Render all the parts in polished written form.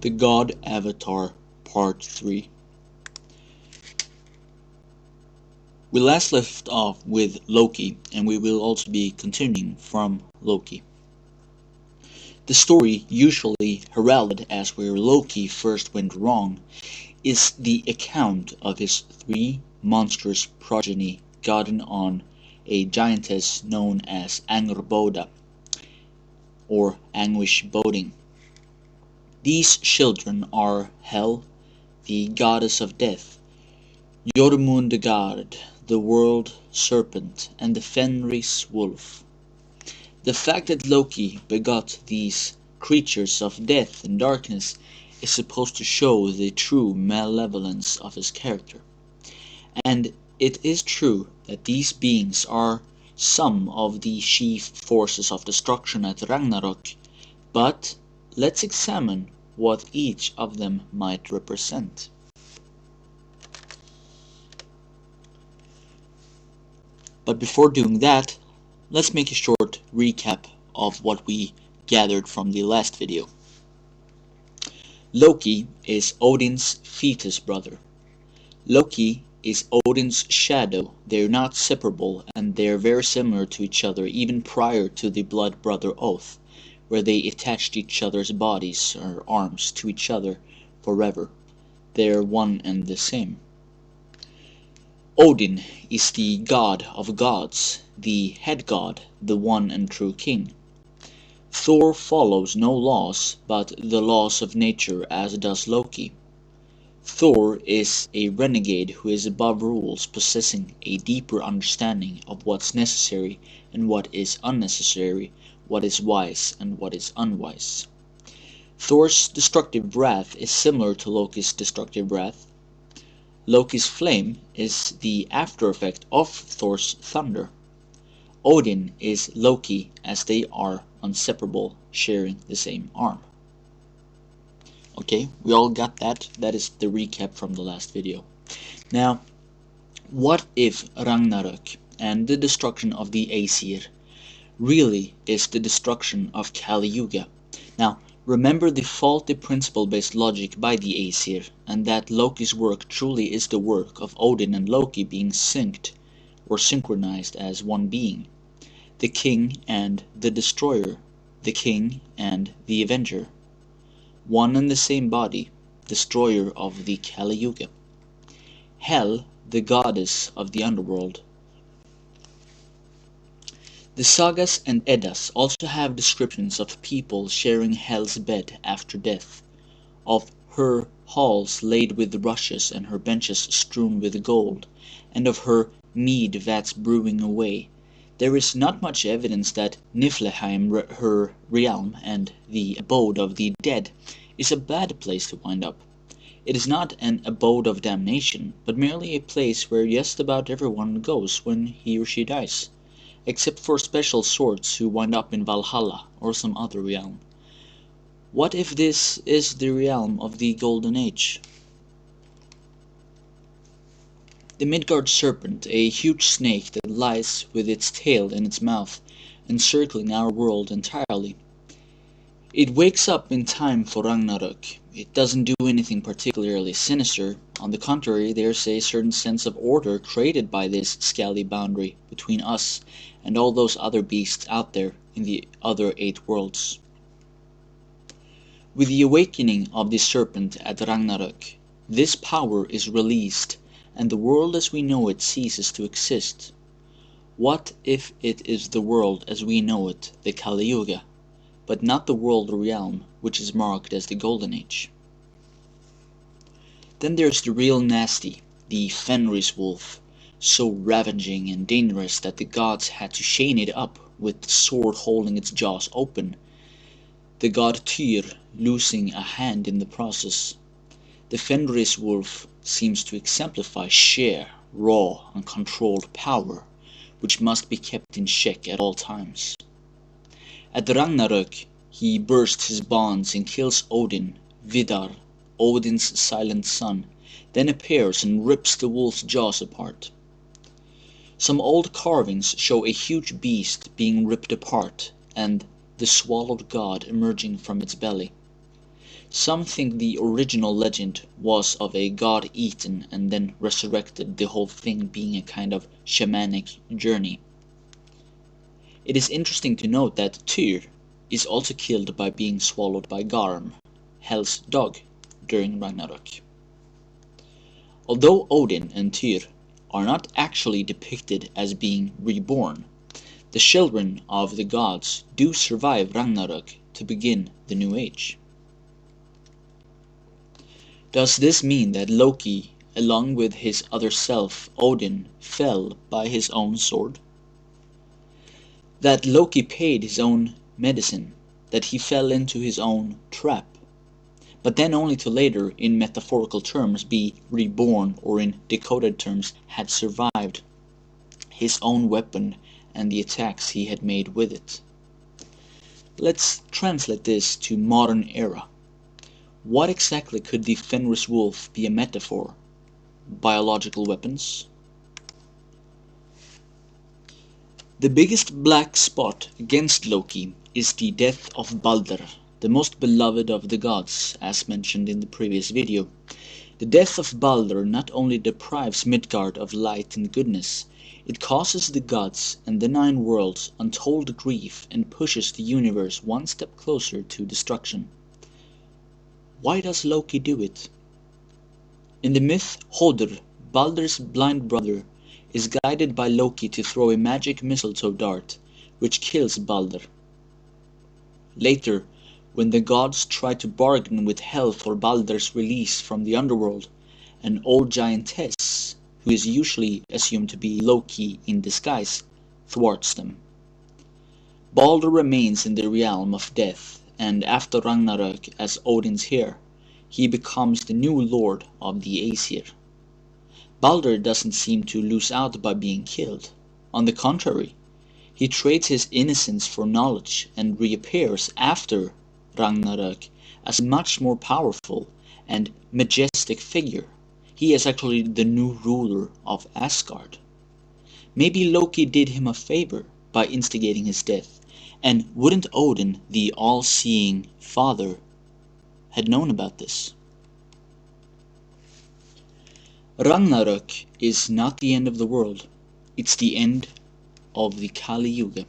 The God Avatar Part 3. We last left off with Loki, and we will also be continuing from Loki. The story, usually heralded as where Loki first went wrong, is the account of his three monstrous progeny gotten on a giantess known as Angrboda, or Anguish Boding. These children are Hel, the goddess of death, Jormungandr, the world serpent, and the Fenris wolf. The fact that Loki begot these creatures of death and darkness is supposed to show the true malevolence of his character. And it is true that these beings are some of the chief forces of destruction at Ragnarok, but let's examine what each of them might represent. But before doing that, let's make a short recap of what we gathered from the last video. Loki is Odin's fetus brother. Loki is Odin's shadow. They're not separable, and they're very similar to each other even prior to the blood brother oath, where they attached each other's bodies or arms to each other forever. They're one and the same. Odin is the god of gods, the head god, the one and true king. Thor follows no laws but the laws of nature, as does Loki. Thor is a renegade who is above rules, possessing a deeper understanding of what's necessary and what is unnecessary, what is wise and what is unwise. Thor's destructive wrath is similar to Loki's destructive wrath. Loki's flame is the after effect of Thor's thunder. Odin is Loki, as they are inseparable, sharing the same arm. Okay, we all got that? That is the recap from the last video. Now, what if Ragnarok and the destruction of the Aesir really is the destruction of Kali Yuga? Now, remember the faulty principle-based logic by the Aesir, and that Loki's work truly is the work of Odin and Loki being synced or synchronized as one being. The king and the destroyer, the king and the avenger. One and the same body, destroyer of the Kali Yuga. Hel, the goddess of the underworld. The sagas and Eddas also have descriptions of people sharing Hel's bed after death, of her halls laid with rushes and her benches strewn with gold, and of her mead vats brewing away. There is not much evidence that Niflheim, her realm and the abode of the dead, is a bad place to wind up. It is not an abode of damnation, but merely a place where just about everyone goes when he or she dies, except for special sorts who wind up in Valhalla or some other realm. What if this is the realm of the Golden Age? The Midgard serpent, a huge snake that lies with its tail in its mouth, encircling our world entirely. It wakes up in time for Ragnarok. It doesn't do anything particularly sinister. On the contrary, there's a certain sense of order created by this scaly boundary between us and all those other beasts out there in the other 8 worlds. With the awakening of the serpent at Ragnarok, this power is released, and the world as we know it ceases to exist. What if it is the world as we know it, the Kali Yuga, but not the world or realm which is marked as the Golden Age? Then there's the real nasty, the Fenris wolf, so ravaging and dangerous that the gods had to chain it up with the sword holding its jaws open, the god Tyr losing a hand in the process. The Fenris wolf seems to exemplify sheer, raw, uncontrolled power, which must be kept in check at all times. At Ragnarok, he bursts his bonds and kills Odin, Vidar, Odin's silent son, then appears and rips the wolf's jaws apart. Some old carvings show a huge beast being ripped apart, and the swallowed god emerging from its belly. Some think the original legend was of a god eaten and then resurrected, the whole thing being a kind of shamanic journey. It is interesting to note that Tyr is also killed by being swallowed by Garm, Hel's dog, during Ragnarok. Although Odin and Tyr are not actually depicted as being reborn, the children of the gods do survive Ragnarok to begin the new age. Does this mean that Loki, along with his other self, Odin, fell by his own sword? That Loki paid his own medicine, that he fell into his own trap, but then only to later, in metaphorical terms, be reborn, or in decoded terms, had survived his own weapon and the attacks he had made with it. Let's translate this to modern era. What exactly could the Fenris wolf be a metaphor? Biological weapons? The biggest black spot against Loki is the death of Balder, the most beloved of the gods, as mentioned in the previous video. The death of Balder not only deprives Midgard of light and goodness, it causes the gods and the 9 worlds untold grief and pushes the universe one step closer to destruction. Why does Loki do it? In the myth, Hodur, Balder's blind brother, is guided by Loki to throw a magic mistletoe dart, which kills Balder. Later, when the gods try to bargain with Hel for Balder's release from the underworld, an old giantess, who is usually assumed to be Loki in disguise, thwarts them. Balder remains in the realm of death, and after Ragnarok as Odin's heir, he becomes the new lord of the Aesir. Balder doesn't seem to lose out by being killed. On the contrary, he trades his innocence for knowledge and reappears after Ragnarok as a much more powerful and majestic figure. He is actually the new ruler of Asgard. Maybe Loki did him a favor by instigating his death, and wouldn't Odin, the all-seeing father, had known about this? Ragnarok is not the end of the world, it's the end of the Kali Yuga.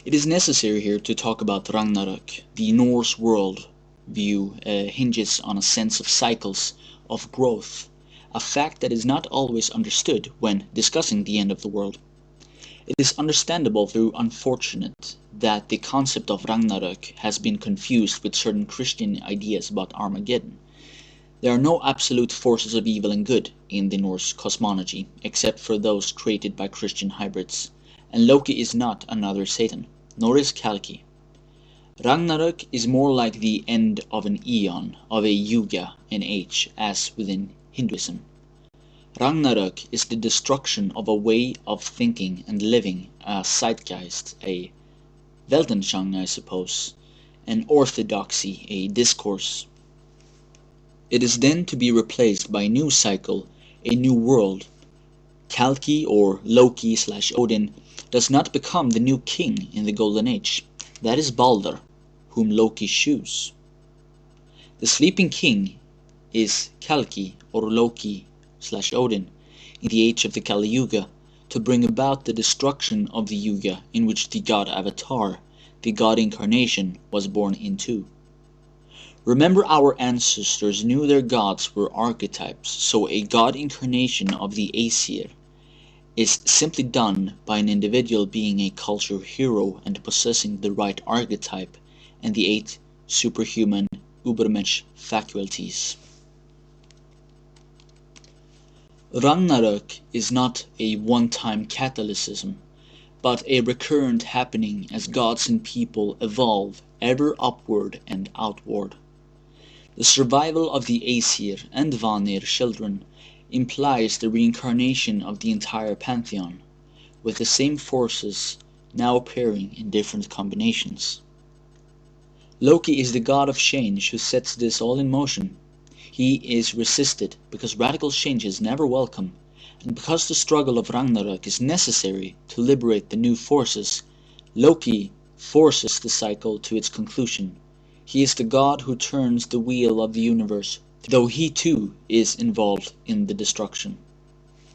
It is necessary here to talk about Ragnarok. The Norse world view hinges on a sense of cycles, of growth, a fact that is not always understood when discussing the end of the world. It is understandable, though unfortunate, that the concept of Ragnarok has been confused with certain Christian ideas about Armageddon. There are no absolute forces of evil and good in the Norse cosmology, except for those created by Christian hybrids, and Loki is not another Satan, nor is Kalki. Ragnarok is more like the end of an eon, of a yuga, an age, as within Hinduism. Ragnarok is the destruction of a way of thinking and living, a zeitgeist, a Weltanschauung, I suppose, an orthodoxy, a discourse. It is then to be replaced by a new cycle, a new world. Kalki, or Loki/Odin, does not become the new king in the Golden Age. That is Balder, whom Loki shoos. The sleeping king is Kalki, or Loki/Odin, in the age of the Kali Yuga, to bring about the destruction of the Yuga in which the god Avatar, the god incarnation, was born into. Remember, our ancestors knew their gods were archetypes, so a god incarnation of the Aesir is simply done by an individual being a culture hero and possessing the right archetype and the 8 superhuman Übermensch faculties. Ragnarok is not a one-time catalysm, but a recurrent happening as gods and people evolve ever upward and outward. The survival of the Aesir and Vanir children implies the reincarnation of the entire pantheon, with the same forces now appearing in different combinations. Loki is the god of change who sets this all in motion. He is resisted because radical change is never welcome, and because the struggle of Ragnarok is necessary to liberate the new forces, Loki forces the cycle to its conclusion. He is the God who turns the wheel of the universe, though he too is involved in the destruction.